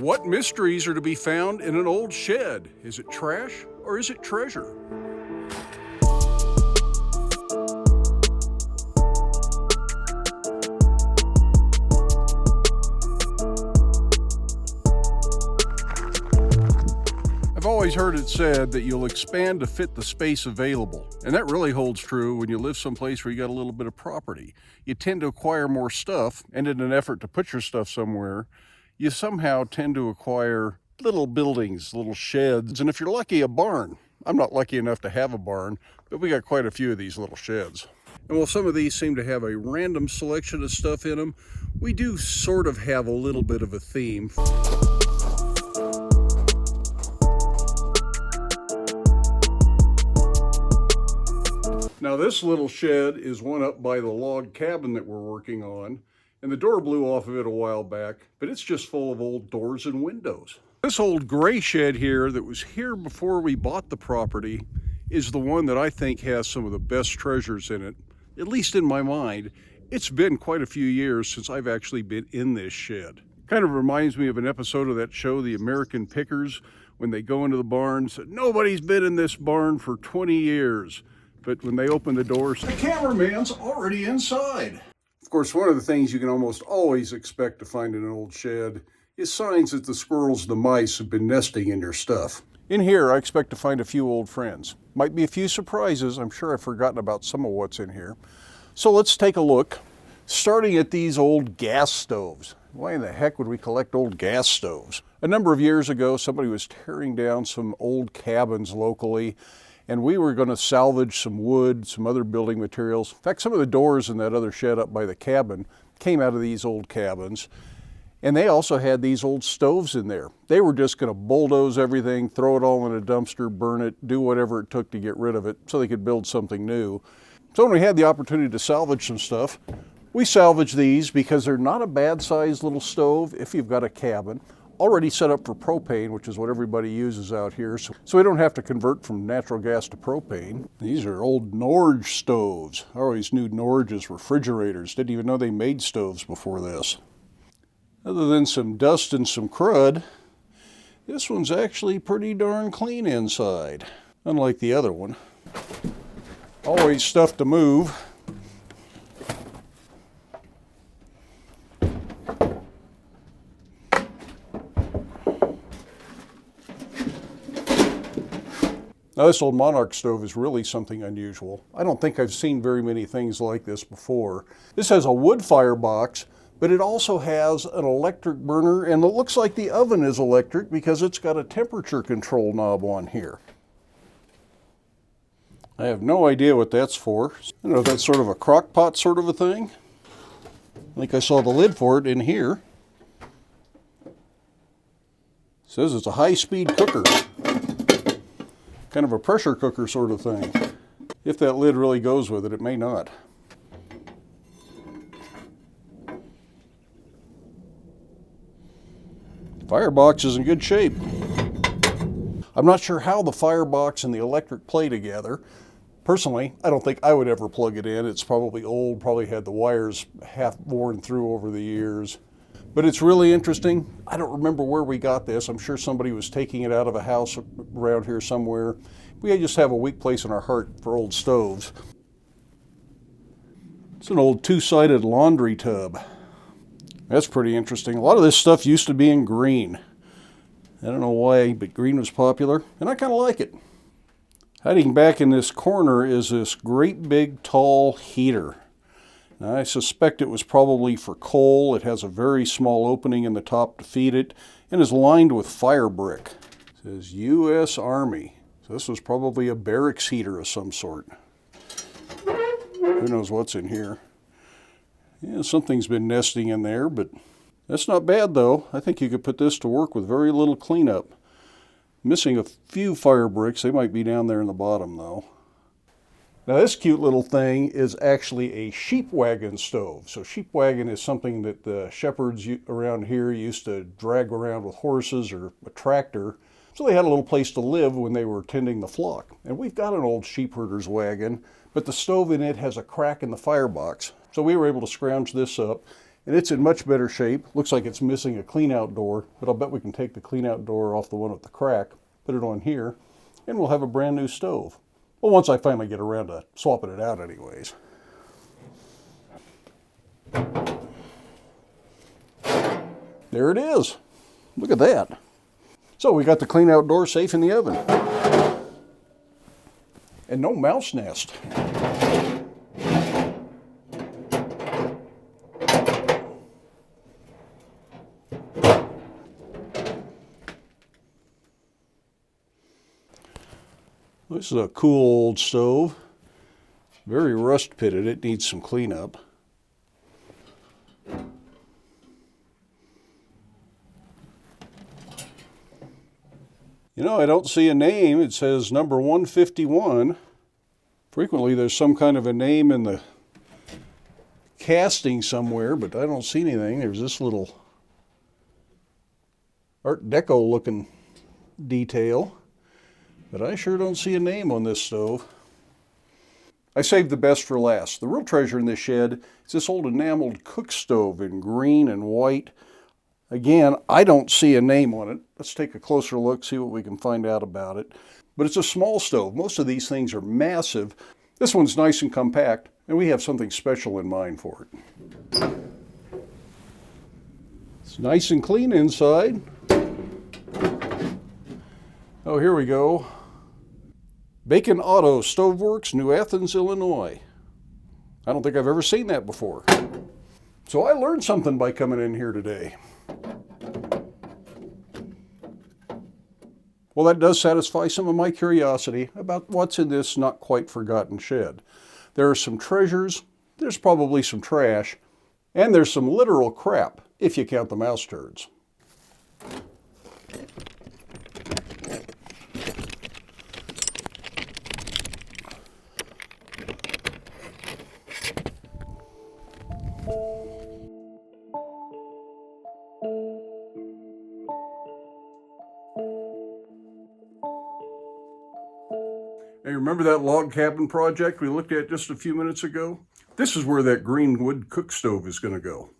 What mysteries are to be found in an old shed? Is it trash or is it treasure? I've always heard it said that you'll expand to fit the space available, and that really holds true when you live someplace where you got a little bit of property. You tend to acquire more stuff, and in an effort to put your stuff somewhere, you somehow tend to acquire little buildings, little sheds, and if you're lucky, a barn. I'm not lucky enough to have a barn, but we got quite a few of these little sheds. And while some of these seem to have a random selection of stuff in them, we do sort of have a little bit of a theme. Now this little shed is one up by the log cabin that we're working on, and the door blew off of it a while back, but it's just full of old doors and windows. This old gray shed here that was here before we bought the property is the one that I think has some of the best treasures in it, at least in my mind. It's been quite a few years since I've actually been in this shed. Kind of reminds me of an episode of that show, The American Pickers, when they go into the barn and say, nobody's been in this barn for 20 years. But when they open the doors, the cameraman's already inside. Of course, one of the things you can almost always expect to find in an old shed is signs that the squirrels and the mice have been nesting in your stuff. In here, I expect to find a few old friends. Might be a few surprises. I'm sure I've forgotten about some of what's in here. So let's take a look, starting at these old gas stoves. Why in the heck would we collect old gas stoves? A number of years ago, somebody was tearing down some old cabins locally, and we were going to salvage some wood, some other building materials. In fact, some of the doors in that other shed up by the cabin came out of these old cabins. And they also had these old stoves in there. They were just going to bulldoze everything, throw it all in a dumpster, burn it, do whatever it took to get rid of it so they could build something new. So when we had the opportunity to salvage some stuff, we salvaged these because they're not a bad sized little stove if you've got a cabin. Already set up for propane, which is what everybody uses out here, so we don't have to convert from natural gas to propane. These are old Norge stoves. I always knew Norge as refrigerators. Didn't even know they made stoves before this. Other than some dust and some crud, this one's actually pretty darn clean inside, unlike the other one. Always stuff to move. Now this old Monarch stove is really something unusual. I don't think I've seen very many things like this before. This has a wood firebox, but it also has an electric burner, and it looks like the oven is electric because it's got a temperature control knob on here. I have no idea what that's for. I don't know if that's sort of a crock pot sort of a thing. I think I saw the lid for it in here. It says it's a high-speed cooker. Kind of a pressure cooker sort of thing. If that lid really goes with it, it may not. Firebox is in good shape. I'm not sure how the firebox and the electric play together. Personally, I don't think I would ever plug it in. It's probably old, probably had the wires half worn through over the years. But it's really interesting. I don't remember where we got this. I'm sure somebody was taking it out of a house around here somewhere. We just have a weak place in our heart for old stoves. It's an old two-sided laundry tub. That's pretty interesting. A lot of this stuff used to be in green. I don't know why, but green was popular, and I kind of like it. Hiding back in this corner is this great big tall heater. Now, I suspect it was probably for coal. It has a very small opening in the top to feed it and is lined with fire brick. It says U.S. Army. So this was probably a barracks heater of some sort. Who knows what's in here? Yeah, something's been nesting in there, but that's not bad though. I think you could put this to work with very little cleanup. Missing a few fire bricks. They might be down there in the bottom though. Now this cute little thing is actually a sheep wagon stove. So sheep wagon is something that the shepherds around here used to drag around with horses or a tractor. So they had a little place to live when they were tending the flock. And we've got an old sheep herder's wagon, but the stove in it has a crack in the firebox. So we were able to scrounge this up and it's in much better shape. Looks like it's missing a clean out door, but I'll bet we can take the clean out door off the one with the crack, put it on here, and we'll have a brand new stove. Well, once I finally get around to swapping it out anyways. There it is. Look at that. So we got the clean out door safe in the oven. And no mouse nest. This is a cool old stove. Very rust pitted. It needs some cleanup. You know, I don't see a name. It says number 151. Frequently there's some kind of a name in the casting somewhere, but I don't see anything. There's this little Art Deco looking detail, but I sure don't see a name on this stove. I saved the best for last. The real treasure in this shed is this old enameled cook stove in green and white. Again, I don't see a name on it. Let's take a closer look, see what we can find out about it. But it's a small stove. Most of these things are massive. This one's nice and compact, and we have something special in mind for it. It's nice and clean inside. Oh, here we go. Bacon Auto Stoveworks, New Athens, Illinois. I don't think I've ever seen that before. So I learned something by coming in here today. Well, that does satisfy some of my curiosity about what's in this not quite forgotten shed. There are some treasures, there's probably some trash, and there's some literal crap, if you count the mouse turds. Hey, remember that log cabin project we looked at just a few minutes ago? This is where that green wood cook stove is going to go.